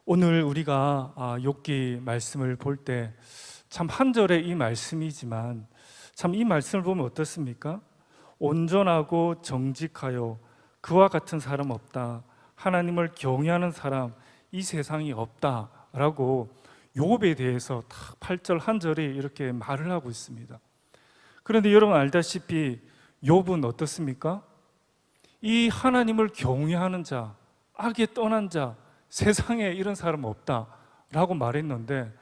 오늘 우리가 욥기 말씀을 볼 때 참 한 절의 이 말씀이지만 참 이 말씀을 보면 어떻습니까? 온전하고 정직하여 그와 같은 사람 없다. 하나님을 경외하는 사람 이 세상이 없다라고 욥에 대해서 딱 8절 한 절에 이렇게 말을 하고 있습니다. 그런데 여러분 알다시피 욥은 어떻습니까? 이 하나님을 경외하는 자, 악에 떠난 자, 세상에 이런 사람 없다라고 말했는데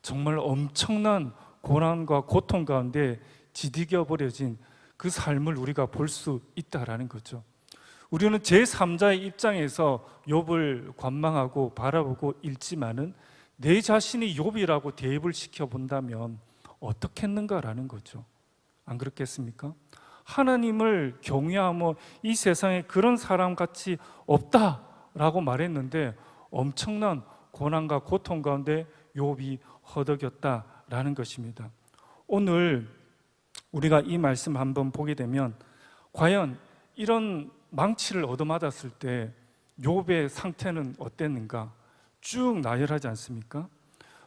정말 엄청난 고난과 고통 가운데 지디겨 버려진 그 삶을 우리가 볼 수 있다라는 거죠. 우리는 제3자의 입장에서 욥을 관망하고 바라보고 읽지만은 내 자신이 욥이라고 대입을 시켜본다면 어떻겠는가라는 거죠. 안 그렇겠습니까? 하나님을 경외하며 이 세상에 그런 사람같이 없다라고 말했는데 엄청난 고난과 고통 가운데 욥이 허덕였다라는 것입니다. 오늘 우리가 이 말씀 한번 보게 되면 과연 이런 망치를 얻어맞았을 때 욥의 상태는 어땠는가 쭉 나열하지 않습니까?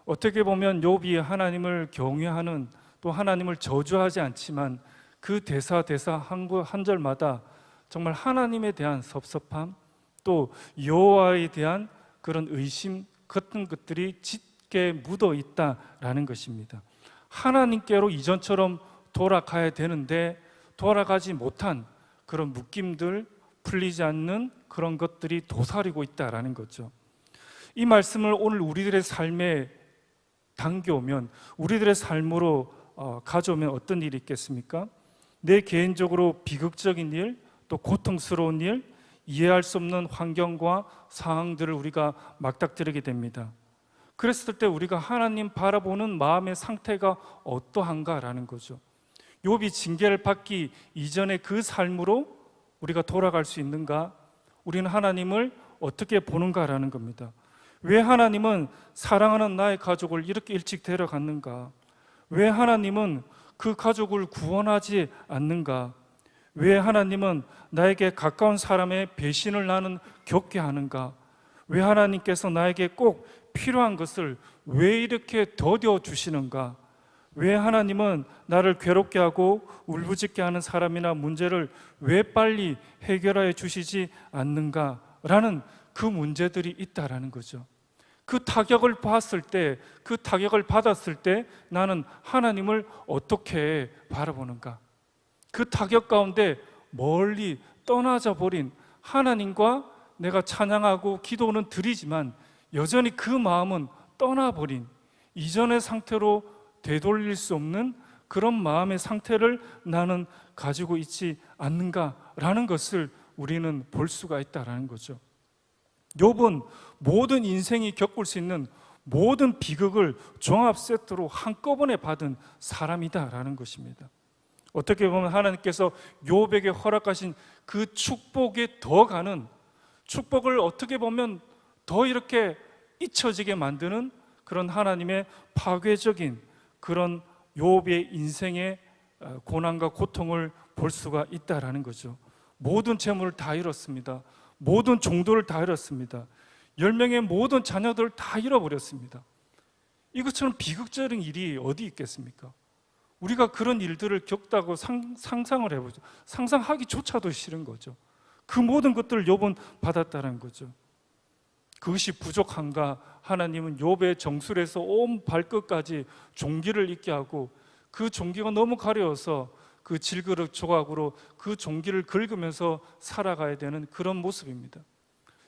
어떻게 보면 욥이 하나님을 경외하는, 또 하나님을 저주하지 않지만 그 대사 한 절마다 정말 하나님에 대한 섭섭함, 또 여호와에 대한 그런 의심 같은 것들이 짙게 묻어 있다라는 것입니다. 하나님께로 이전처럼 돌아가야 되는데 돌아가지 못한 그런 묶임들, 풀리지 않는 그런 것들이 도사리고 있다라는 거죠. 이 말씀을 오늘 우리들의 삶에 당겨오면, 우리들의 삶으로 가져오면 어떤 일이 있겠습니까? 내 개인적으로 비극적인 일, 또 고통스러운 일, 이해할 수 없는 환경과 상황들을 우리가 맞닥뜨리게 됩니다. 그랬을 때 우리가 하나님 바라보는 마음의 상태가 어떠한가라는 거죠. 욥이 징계를 받기 이전의 그 삶으로 우리가 돌아갈 수 있는가? 우리는 하나님을 어떻게 보는가라는 겁니다. 왜 하나님은 사랑하는 나의 가족을 이렇게 일찍 데려갔는가? 왜 하나님은 그 가족을 구원하지 않는가? 왜 하나님은 나에게 가까운 사람의 배신을 나는 겪게 하는가? 왜 하나님께서 나에게 꼭 필요한 것을 왜 이렇게 더뎌 주시는가? 왜 하나님은 나를 괴롭게 하고 울부짖게 하는 사람이나 문제를 왜 빨리 해결해 주시지 않는가? 라는 그 문제들이 있다라는 거죠. 그 타격을 봤을 때, 그 타격을 받았을 때 나는 하나님을 어떻게 바라보는가? 그 타격 가운데 멀리 떠나져 버린 하나님과 내가 찬양하고 기도는 드리지만 여전히 그 마음은 떠나버린 이전의 상태로 되돌릴 수 없는 그런 마음의 상태를 나는 가지고 있지 않는가라는 것을 우리는 볼 수가 있다는 거죠. 욥은 모든 인생이 겪을 수 있는 모든 비극을 종합 세트로 한꺼번에 받은 사람이다라는 것입니다. 어떻게 보면 하나님께서 욥에게 허락하신 그 축복에 더 가는, 축복을 어떻게 보면 더 이렇게 잊혀지게 만드는 그런 하나님의 파괴적인 그런 욥의 인생의 고난과 고통을 볼 수가 있다라는 거죠. 모든 재물을 다 잃었습니다. 모든 종도를 다 잃었습니다. 10명의 모든 자녀들을 다 잃어버렸습니다. 이것처럼 비극적인 일이 어디 있겠습니까? 우리가 그런 일들을 겪다고 상상을 해보죠. 상상하기조차도 싫은 거죠. 그 모든 것들을 욥은 받았다는 거죠. 그것이 부족한가? 하나님은 욥의 정술에서 온 발끝까지 종기를 잊게 하고 그 종기가 너무 가려워서 그 질그릇 조각으로 그 종기를 긁으면서 살아가야 되는 그런 모습입니다.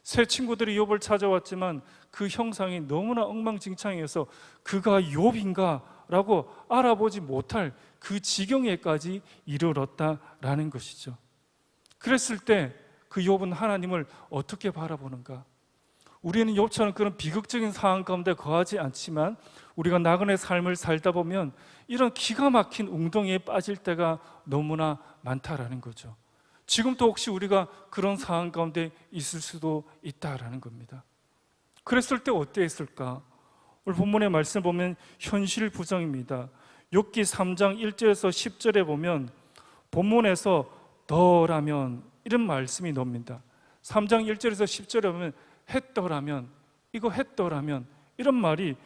새 친구들이 욥을 찾아왔지만 그 형상이 너무나 엉망진창해서 그가 욥인가? 라고 알아보지 못할 그 지경에까지 이르렀다라는 것이죠. 그랬을 때 그 욥은 하나님을 어떻게 바라보는가? 우리는 욥처럼 그런 비극적인 상황 가운데 거하지 않지만 우리가 나그네 삶을 살다 보면 이런 기가 막힌 웅덩이에 빠질 때가 너무나 많다라는 거죠. 지금도 혹시 우리가 그런 상황 가운데 있을 수도 있다라는 겁니다. 그랬을 때 어땠을까? 오늘 본문의 말씀 보면 현실 부정입니다. 욥기 3장 1절에서 10절에 보면 본문에서 더라면 이런 말씀이 나옵니다. 3장 1절에서 10절에 보면 했더라면 이거 했더라면, 이런 말이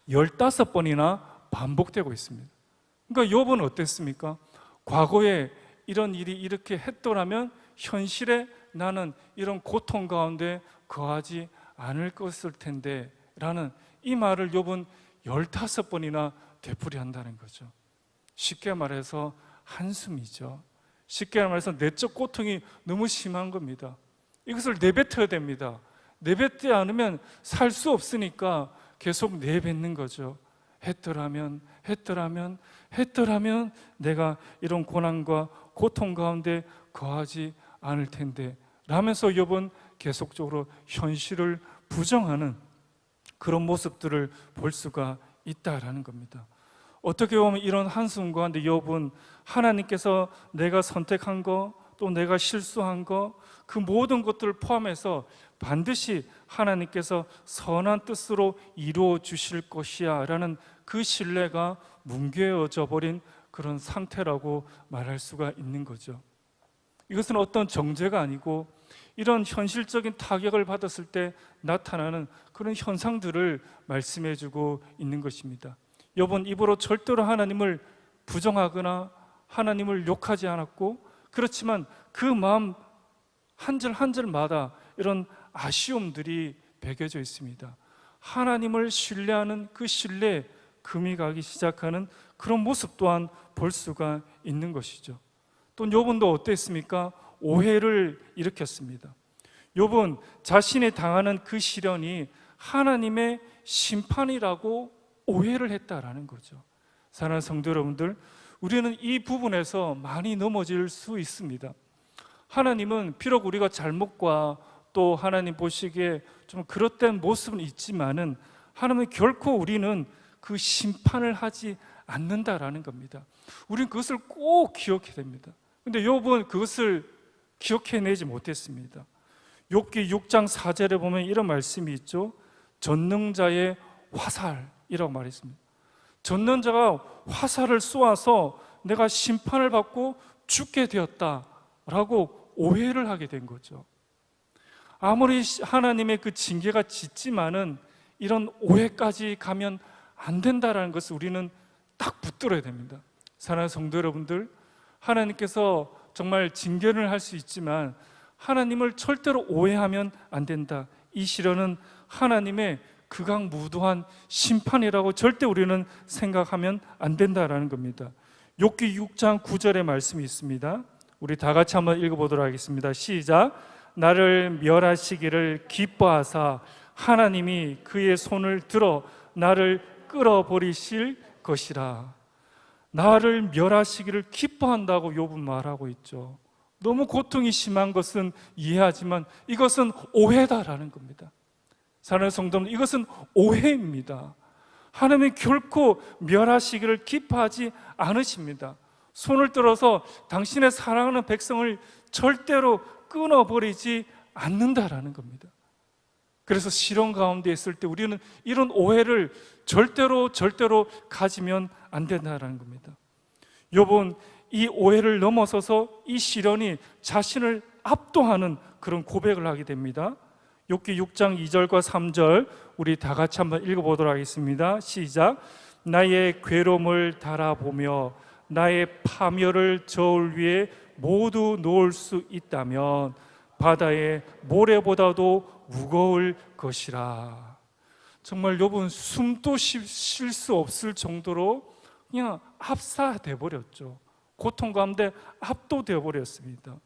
15번이나 반복되고 있습니다. 그러니까 욥은 어땠습니까? 과거에 이런 일이 이렇게 했더라면 현실에 나는 이런 고통 가운데 거하지 않을 것일 텐데 라는 이 말을 욥은 15번이나 되풀이한다는 거죠. 쉽게 말해서 한숨이죠. 쉽게 말해서 내적 고통이 너무 심한 겁니다. 이것을 내뱉어야 됩니다. 내뱉지 않으면 살 수 없으니까 계속 내뱉는 거죠. 했더라면 내가 이런 고난과 고통 가운데 거하지 않을 텐데 라면서 욥은 계속적으로 현실을 부정하는 그런 모습들을 볼 수가 있다라는 겁니다. 어떻게 보면 이런 한숨 가운데 욥은 하나님께서 내가 선택한 거, 또 내가 실수한 거, 그 모든 것들을 포함해서 반드시 하나님께서 선한 뜻으로 이루어 주실 것이야 라는 그 신뢰가 뭉개어져 버린 그런 상태라고 말할 수가 있는 거죠. 이것은 어떤 정죄가 아니고 이런 현실적인 타격을 받았을 때 나타나는 그런 현상들을 말씀해 주고 있는 것입니다. 욥은 입으로 절대로 하나님을 부정하거나 하나님을 욕하지 않았고, 그렇지만 그 마음 한 절 한 절마다 이런 아쉬움들이 배겨져 있습니다. 하나님을 신뢰하는 그 신뢰에 금이 가기 시작하는 그런 모습 또한 볼 수가 있는 것이죠. 또 욥은 또 어땠습니까? 오해를 일으켰습니다. 욥은 자신이 당하는 그 시련이 하나님의 심판이라고 오해를 했다라는 거죠. 사랑하는 성도 여러분들, 우리는 이 부분에서 많이 넘어질 수 있습니다. 하나님은 비록 우리가 잘못과 또 하나님 보시기에 좀 그릇된 모습은 있지만은 하나님은 결코 우리는 그 심판을 하지 않는다라는 겁니다. 우리는 그것을 꼭 기억해야 됩니다. 근데 욥은 그것을 기억해내지 못했습니다. 욥기 6장 4절에 보면 이런 말씀이 있죠. 전능자의 화살이라고 말했습니다. 전능자가 화살을 쏘아서 내가 심판을 받고 죽게 되었다라고 오해를 하게 된 거죠. 아무리 하나님의 그 징계가 짙지만은 이런 오해까지 가면 안 된다라는 것을 우리는 딱 붙들어야 됩니다. 사랑하는 성도 여러분들, 하나님께서 정말 징계를 할 수 있지만 하나님을 절대로 오해하면 안 된다. 이 시련은 하나님의 극악무도한 심판이라고 절대 우리는 생각하면 안 된다라는 겁니다. 욥기 6장 9절의 말씀이 있습니다. 우리 다 같이 한번 읽어보도록 하겠습니다. 시작. 나를 멸하시기를 기뻐하사 하나님이 그의 손을 들어 나를 끌어버리실 것이라. 나를 멸하시기를 기뻐한다고 욥은 말하고 있죠. 너무 고통이 심한 것은 이해하지만 이것은 오해다라는 겁니다. 사랑하는 성도님, 이것은 오해입니다. 하나님이 결코 멸하시기를 기뻐하지 않으십니다. 손을 들어서 당신의 사랑하는 백성을 절대로 끊어버리지 않는다라는 겁니다. 그래서 시련 가운데 있을 때 우리는 이런 오해를 절대로 가지면 안 된다는 겁니다. 욥은 이 오해를 넘어서서 이 시련이 자신을 압도하는 그런 고백을 하게 됩니다. 욥기 6장 2절과 3절 우리 다 같이 한번 읽어보도록 하겠습니다. 시작. 나의 괴로움을 달아보며 나의 파멸을 저울 위에 모두 놓을 수 있다면 바다의 모래보다도 무거울 것이라. 정말 욥은 숨도 쉴 수 없을 정도로 그냥 압사돼 버렸죠. 고통 가운데 압도되어 버렸습니다.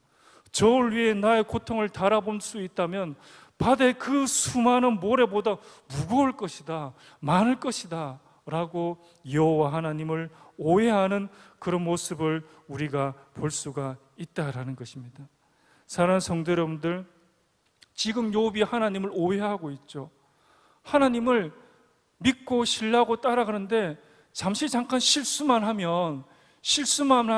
저울 위에 나의 고통을 달아볼 수 있다면 바다의 그 수많은 모래보다 무거울 것이다, 많을 것이다 라고 여호와 하나님을 오해하는 그런 모습을 우리가 볼 수가 있다라는 것입니다. 사랑하는 성도 여러분들, 지금 욥이 하나님을 오해하고 있죠. 하나님을 믿고 신뢰하고 따라가는데 잠깐 실수만 하면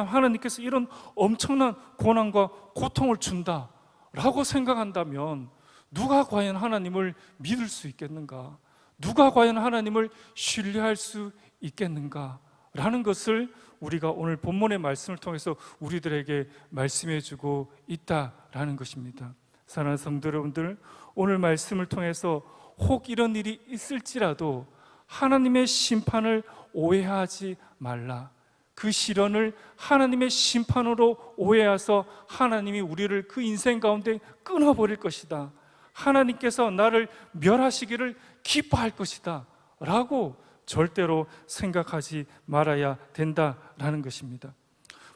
하나님께서 이런 엄청난 고난과 고통을 준다라고 생각한다면 누가 과연 하나님을 믿을 수 있겠는가? 누가 과연 하나님을 신뢰할 수 있겠는가? 라는 것을 우리가 오늘 본문의 말씀을 통해서 우리들에게 말씀해 주고 있다라는 것입니다. 사랑하는 성도 여러분들, 오늘 말씀을 통해서 혹 이런 일이 있을지라도 하나님의 심판을 오해하지 말라. 그 시련을 하나님의 심판으로 오해해서 하나님이 우리를 그 인생 가운데 끊어버릴 것이다, 하나님께서 나를 멸하시기를 기뻐할 것이다 라고 절대로 생각하지 말아야 된다라는 것입니다.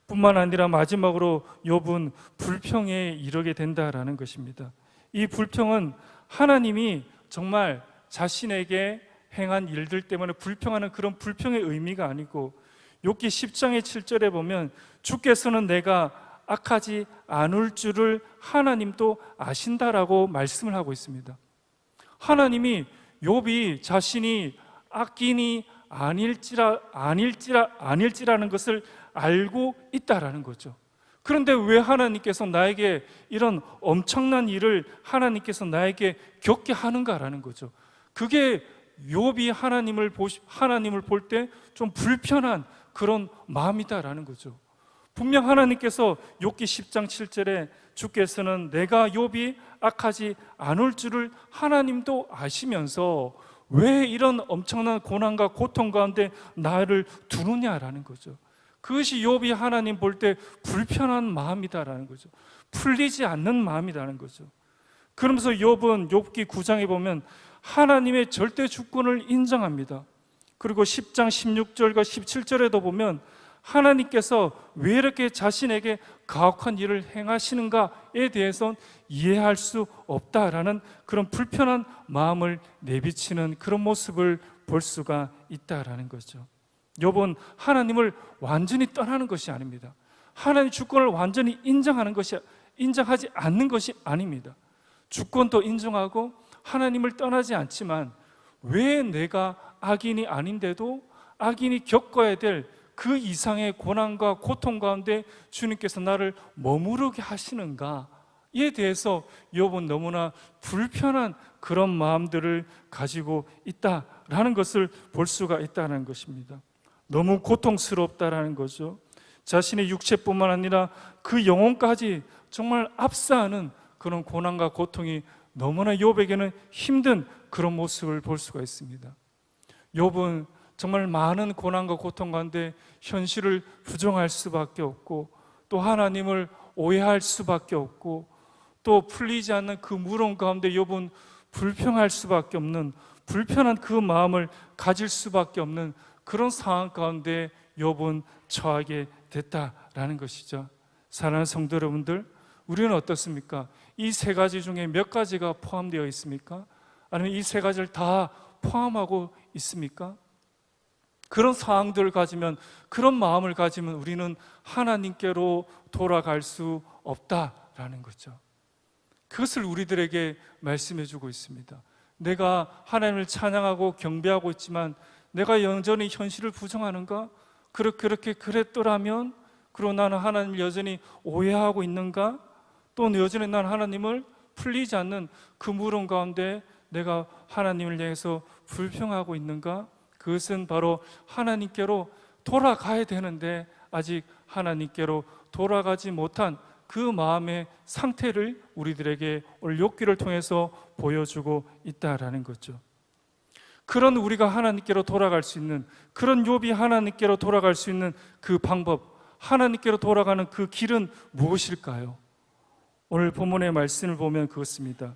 뿐만 아니라 마지막으로 욥은 불평에 이르게 된다라는 것입니다. 이 불평은 하나님이 정말 자신에게 행한 일들 때문에 불평하는 그런 불평의 의미가 아니고, 욥기 10장의 7절에 보면 주께서는 내가 악하지 않을 줄을 하나님도 아신다라고 말씀을 하고 있습니다. 하나님이 욥이 자신이 악인이 아닐지라는 것을 알고 있다라는 거죠. 그런데 왜 하나님께서 나에게 이런 엄청난 일을 하나님께서 나에게 겪게 하는가라는 거죠. 그게 욥이 하나님을 볼 때 좀 불편한 그런 마음이다라는 거죠. 분명 하나님께서 욥기 10장 7절에 주께서는 내가 욥이 악하지 않을 줄을 하나님도 아시면서 왜 이런 엄청난 고난과 고통 가운데 나를 두느냐라는 거죠. 그것이 욥이 하나님 볼 때 불편한 마음이다라는 거죠. 풀리지 않는 마음이라는 거죠. 그러면서 욥은 욥기 9장에 보면 하나님의 절대 주권을 인정합니다. 그리고 10장 16절과 17절에도 보면 하나님께서 왜 이렇게 자신에게 가혹한 일을 행하시는가에 대해서는 이해할 수 없다라는 그런 불편한 마음을 내비치는 그런 모습을 볼 수가 있다라는 거죠. 욥은 하나님을 완전히 떠나는 것이 아닙니다. 하나님 주권을 완전히 인정하지 않는 것이 아닙니다. 주권도 인정하고 하나님을 떠나지 않지만 왜 내가 악인이 아닌데도 악인이 겪어야 될 그 이상의 고난과 고통 가운데 주님께서 나를 머무르게 하시는가에 대해서 욥은 너무나 불편한 그런 마음들을 가지고 있다라는 것을 볼 수가 있다는 것입니다. 너무 고통스럽다라는 거죠. 자신의 육체뿐만 아니라 그 영혼까지 정말 압사하는 그런 고난과 고통이 너무나 욥에게는 힘든 그런 모습을 볼 수가 있습니다. 욥은 정말 많은 고난과 고통 가운데 현실을 부정할 수밖에 없고, 또 하나님을 오해할 수밖에 없고, 또 풀리지 않는 그 물음 가운데 욥은 불평할 수밖에 없는, 불편한 그 마음을 가질 수밖에 없는 그런 상황 가운데 욥은 처하게 됐다라는 것이죠. 사랑하는 성도 여러분들, 우리는 어떻습니까? 이 세 가지 중에 몇 가지가 포함되어 있습니까? 아니면 이 세 가지를 다 포함하고 있습니까? 그런 상황들을 가지면, 그런 마음을 가지면 우리는 하나님께로 돌아갈 수 없다라는 거죠. 그것을 우리들에게 말씀해 주고 있습니다. 내가 하나님을 찬양하고 경배하고 있지만 내가 여전히 현실을 부정하는가? 그렇게 그랬더라면, 그리고 나는 하나님을 여전히 오해하고 있는가? 또 여전히 난 하나님을 풀리지 않는 그 물음 가운데 내가 하나님을 향해서 불평하고 있는가? 그것은 바로 하나님께로 돌아가야 되는데 아직 하나님께로 돌아가지 못한 그 마음의 상태를 우리들에게 오늘 욥기를 통해서 보여주고 있다라는 거죠. 그런 우리가 하나님께로 돌아갈 수 있는, 그런 욥이 하나님께로 돌아갈 수 있는 그 방법, 하나님께로 돌아가는 그 길은 무엇일까요? 오늘 본문의 말씀을 보면 그렇습니다.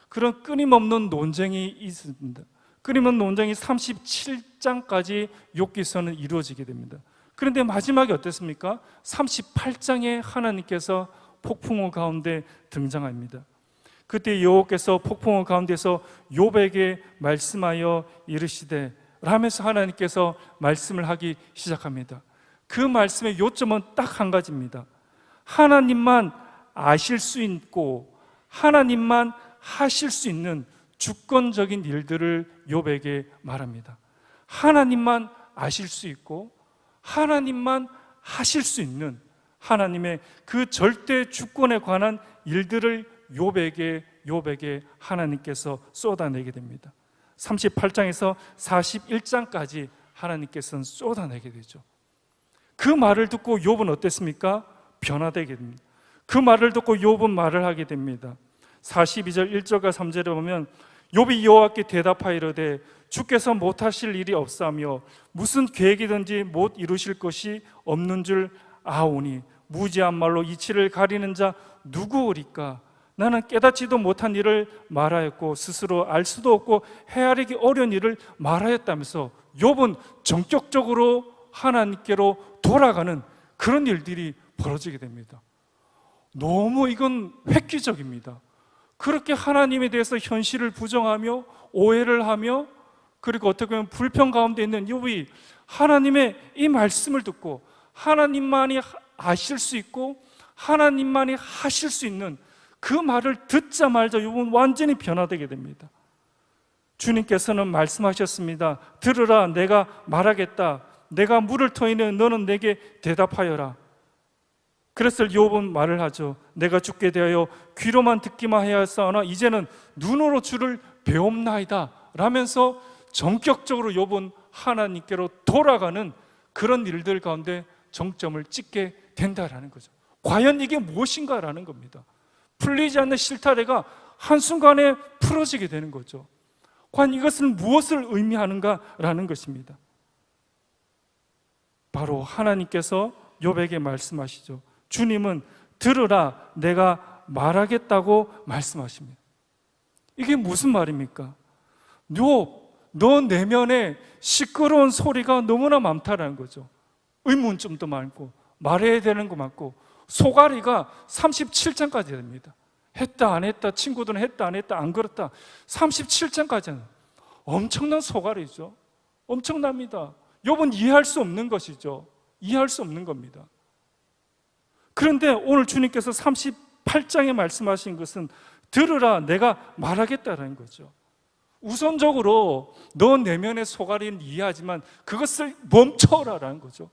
그런 끊임없는 논쟁이 있습니다. 끊임없는 논쟁이 37장까지 욥기서는 이루어지게 됩니다. 그런데 마지막에 어땠습니까? 38장에 하나님께서 폭풍우 가운데 등장합니다. 그때 여호와께서 폭풍우 가운데서 욥에게 말씀하여 이르시되 라면서 하나님께서 말씀을 하기 시작합니다. 그 말씀의 요점은 딱 한 가지입니다. 하나님만 아실 수 있고 하나님만 하실 수 있는 주권적인 일들을 욥에게 말합니다. 하나님만 아실 수 있고 하나님만 하실 수 있는 하나님의 그 절대 주권에 관한 일들을 욥에게 하나님께서 쏟아내게 됩니다. 38장에서 41장까지 하나님께서는 쏟아내게 되죠. 그 말을 듣고 욥은 어땠습니까? 변화되게 됩니다. 그 말을 듣고 욥은 말을 하게 됩니다. 42절 1절과 3절에 보면 욥이 여호와께 대답하여 이르되 주께서 못하실 일이 없사며 무슨 계획이든지 못 이루실 것이 없는 줄 아오니 무지한 말로 이치를 가리는 자 누구오리까? 나는 깨닫지도 못한 일을 말하였고 스스로 알 수도 없고 헤아리기 어려운 일을 말하였다면서 욥은 전격적으로 하나님께로 돌아가는 그런 일들이 벌어지게 됩니다. 너무 이건 획기적입니다. 그렇게 하나님에 대해서 현실을 부정하며 오해를 하며 그리고 어떻게 보면 불평 가운데 있는 욥이 하나님의 이 말씀을 듣고 하나님만이 아실 수 있고 하나님만이 하실 수 있는 그 말을 듣자마자 욥은 완전히 변화되게 됩니다. 주님께서는 말씀하셨습니다. 들으라, 내가 말하겠다. 내가 물을 터이네 너는 내게 대답하여라. 그래서 욥은 말을 하죠. 내가 주께 대하여 귀로만 듣기만 하였사오나 이제는 눈으로 주를 배움나이다 라면서 전격적으로 욥은 하나님께로 돌아가는 그런 일들 가운데 정점을 찍게 된다라는 거죠. 과연 이게 무엇인가라는 겁니다. 풀리지 않는 실타래가 한순간에 풀어지게 되는 거죠. 과연 이것은 무엇을 의미하는가라는 것입니다. 바로 하나님께서 욥에게 말씀하시죠. 주님은 들으라, 내가 말하겠다고 말씀하십니다. 이게 무슨 말입니까? 욥, 너 내면에 시끄러운 소리가 너무나 많다라는 거죠. 의문점도 많고 말해야 되는 거 많고 소가리가 37장까지 됩니다. 했다 안 했다, 친구들은 했다 안 했다, 안 그렇다. 37장까지는 엄청난 소가리죠. 엄청납니다. 욥은 이해할 수 없는 것이죠. 이해할 수 없는 겁니다. 그런데 오늘 주님께서 38장에 말씀하신 것은 들으라, 내가 말하겠다라는 거죠. 우선적으로 너 내면의 소가리는 이해하지만 그것을 멈춰라라는 거죠.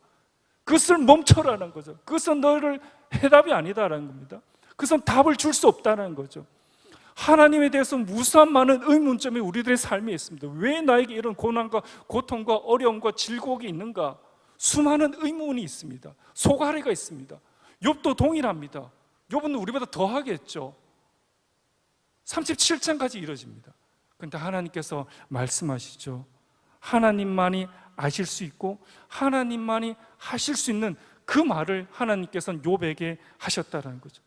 그것을 멈춰라는 거죠. 그것은 너를 해답이 아니다라는 겁니다. 그것은 답을 줄 수 없다는 거죠. 하나님에 대해서 무수한 많은 의문점이 우리들의 삶에 있습니다. 왜 나에게 이런 고난과 고통과 어려움과 질곡이 있는가? 수많은 의문이 있습니다. 소가리가 있습니다. 욥도 동일합니다. 욥은 우리보다 더 하겠죠. 37장까지 이루어집니다. 그런데 하나님께서 말씀하시죠. 하나님만이 아실 수 있고 하나님만이 하실 수 있는 그 말을 하나님께서는 욥에게 하셨다는 거죠.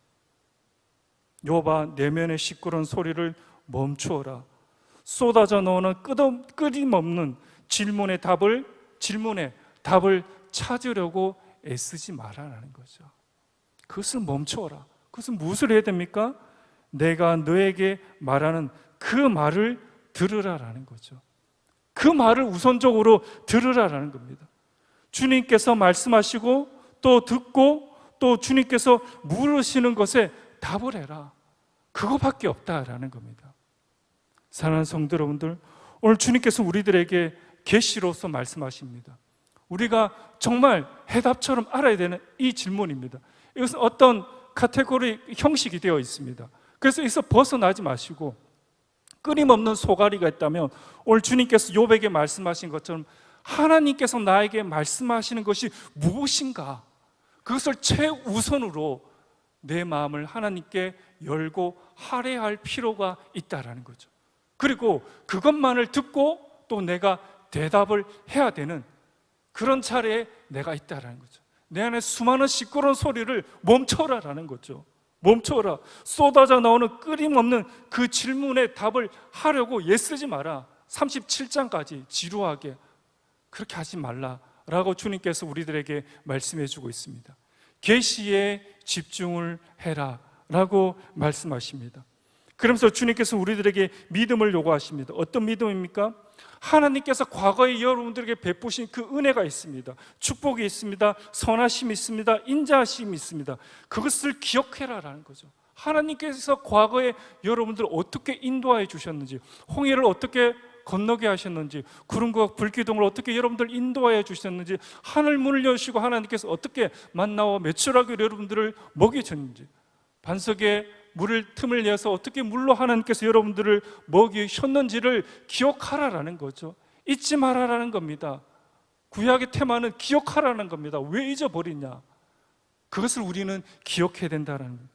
욥아, 내면의 시끄러운 소리를 멈추어라. 쏟아져 나오는 끊임없는 질문의 답을 찾으려고 애쓰지 말아라는 거죠. 그것을 멈추어라. 그것은 무엇을 해야 됩니까? 내가 너에게 말하는 그 말을 들으라라는 거죠. 그 말을 우선적으로 들으라라는 겁니다. 주님께서 말씀하시고 또 듣고 또 주님께서 물으시는 것에 답을 해라. 그거밖에 없다라는 겁니다. 사랑하는 성도 여러분들, 오늘 주님께서 우리들에게 계시로서 말씀하십니다. 우리가 정말 해답처럼 알아야 되는 이 질문입니다. 이것은 어떤 카테고리 형식이 되어 있습니다. 그래서 여기서 벗어나지 마시고 끊임없는 소가리가 있다면 오늘 주님께서 욥에게 말씀하신 것처럼 하나님께서 나에게 말씀하시는 것이 무엇인가? 그것을 최우선으로 내 마음을 하나님께 열고 할애할 필요가 있다라는 거죠. 그리고 그것만을 듣고 또 내가 대답을 해야 되는 그런 차례에 내가 있다라는 거죠. 내 안에 수많은 시끄러운 소리를 멈춰라라는 거죠. 멈춰라. 쏟아져 나오는 끊임없는 그 질문에 답을 하려고 애쓰지 마라. 37장까지 지루하게 그렇게 하지 말라라고 주님께서 우리들에게 말씀해 주고 있습니다. 계시에 집중을 해라 라고 말씀하십니다. 그러면서 주님께서 우리들에게 믿음을 요구하십니다. 어떤 믿음입니까? 하나님께서 과거에 여러분들에게 베푸신 그 은혜가 있습니다. 축복이 있습니다. 선하심이 있습니다. 인자하심이 있습니다. 그것을 기억해라라는 거죠. 하나님께서 과거에 여러분들을 어떻게 인도하여 주셨는지, 홍해를 어떻게 건너게 하셨는지, 구름과 불기둥을 어떻게 여러분들 인도하여 주셨는지, 하늘 문을 여시고 하나님께서 어떻게 만나와 메추라기로 여러분들을 먹이셨는지, 반석에 물을 틈을 내서 어떻게 물로 하나님께서 여러분들을 먹이셨는지를 기억하라라는 거죠. 잊지 말아라는 겁니다. 구약의 테마는 기억하라는 겁니다. 왜 잊어버리냐? 그것을 우리는 기억해야 된다는 거예요.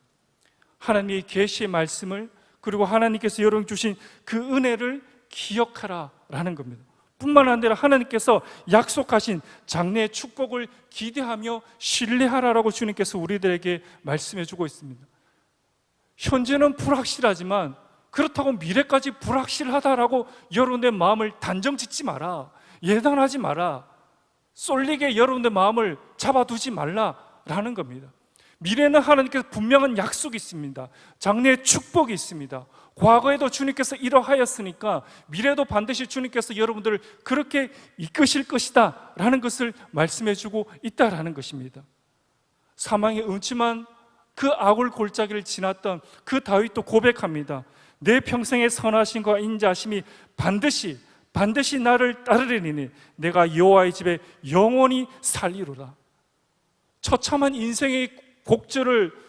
하나님의 계시의 말씀을 그리고 하나님께서 여러분 주신 그 은혜를 기억하라라는 겁니다. 뿐만 아니라 하나님께서 약속하신 장래의 축복을 기대하며 신뢰하라라고 주님께서 우리들에게 말씀해 주고 있습니다. 현재는 불확실하지만 그렇다고 미래까지 불확실하다라고 여러분의 마음을 단정 짓지 마라, 예단하지 마라, 쏠리게 여러분의 마음을 잡아두지 말라라는 겁니다. 미래는 하나님께서 분명한 약속이 있습니다. 장래의 축복이 있습니다. 과거에도 주님께서 이러하였으니까 미래도 반드시 주님께서 여러분들을 그렇게 이끄실 것이다 라는 것을 말씀해 주고 있다라는 것입니다. 사망의 음침한 그 악을 골짜기를 지났던 그 다윗도 고백합니다. 내 평생의 선하심과 인자심이 반드시 나를 따르리니 내가 여호와의 집에 영원히 살리로다. 처참한 인생의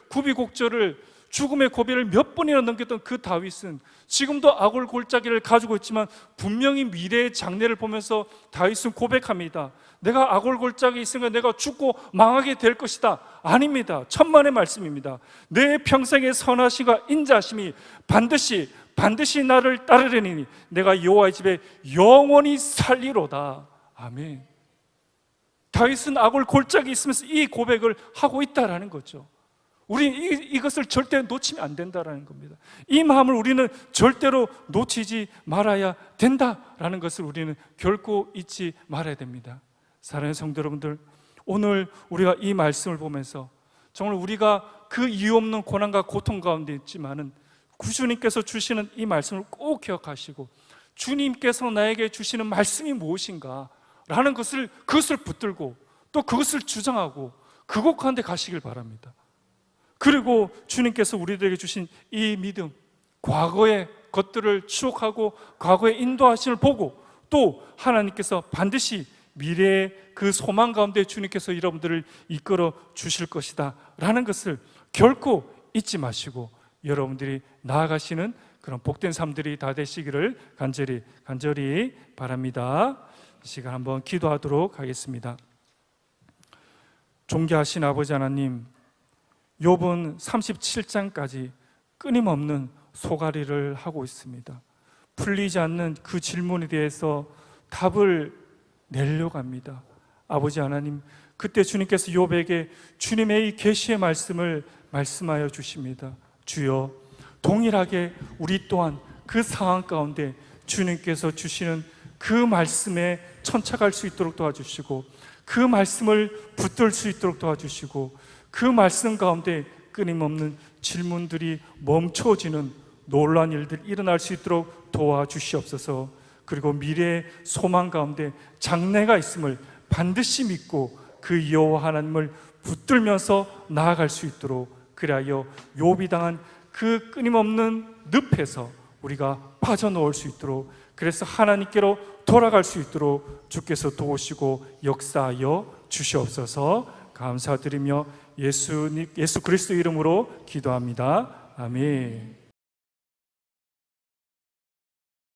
구비곡절을 죽음의 고비를 몇 번이나 넘겼던 그 다윗은 지금도 악을 골짜기를 가지고 있지만 분명히 미래의 장래를 보면서 다윗은 고백합니다. 내가 악을 골짜기에 있으니까 내가 죽고 망하게 될 것이다. 아닙니다. 천만의 말씀입니다. 내 평생의 선하심과 인자심이 반드시 나를 따르려니 내가 여호와의 집에 영원히 살리로다. 아멘. 다윗은 악을 골짜기에 있으면서 이 고백을 하고 있다라는 거죠. 우리는 이것을 절대 놓치면 안 된다라는 겁니다. 이 마음을 우리는 절대로 놓치지 말아야 된다라는 것을 우리는 결코 잊지 말아야 됩니다. 사랑하는 성도 여러분들, 오늘 우리가 이 말씀을 보면서 정말 우리가 그 이유 없는 고난과 고통 가운데 있지만은 구주님께서 주시는 이 말씀을 꼭 기억하시고 주님께서 나에게 주시는 말씀이 무엇인가 라는 그것을 붙들고 또 그것을 주장하고 그곳 가운데 가시길 바랍니다. 그리고 주님께서 우리들에게 주신 이 믿음, 과거의 것들을 추억하고 과거의 인도하심을 보고 또 하나님께서 반드시 미래의 그 소망 가운데 주님께서 여러분들을 이끌어 주실 것이다 라는 것을 결코 잊지 마시고 여러분들이 나아가시는 그런 복된 삶들이 다 되시기를 간절히 바랍니다. 이 시간 한번 기도하도록 하겠습니다. 존귀하신 아버지 하나님, 욥은 37장까지 끊임없는 소가리를 하고 있습니다. 풀리지 않는 그 질문에 대해서 답을 내려고 합니다. 아버지 하나님, 그때 주님께서 욥에게 주님의 이 계시의 말씀을 말씀하여 주십니다. 주여, 동일하게 우리 또한 그 상황 가운데 주님께서 주시는 그 말씀에 천착할 수 있도록 도와주시고 그 말씀을 붙들 수 있도록 도와주시고 그 말씀 가운데 끊임없는 질문들이 멈춰지는 놀라운 일들이 일어날 수 있도록 도와주시옵소서. 그리고 미래의 소망 가운데 장래가 있음을 반드시 믿고 그 여호와 하나님을 붙들면서 나아갈 수 있도록, 그리하여 욥이 당한 그 끊임없는 늪에서 우리가 빠져나올 수 있도록, 그래서 하나님께로 돌아갈 수 있도록 주께서 도우시고 역사하여 주시옵소서. 감사드리며 예수 그리스도 이름으로 기도합니다. 아멘.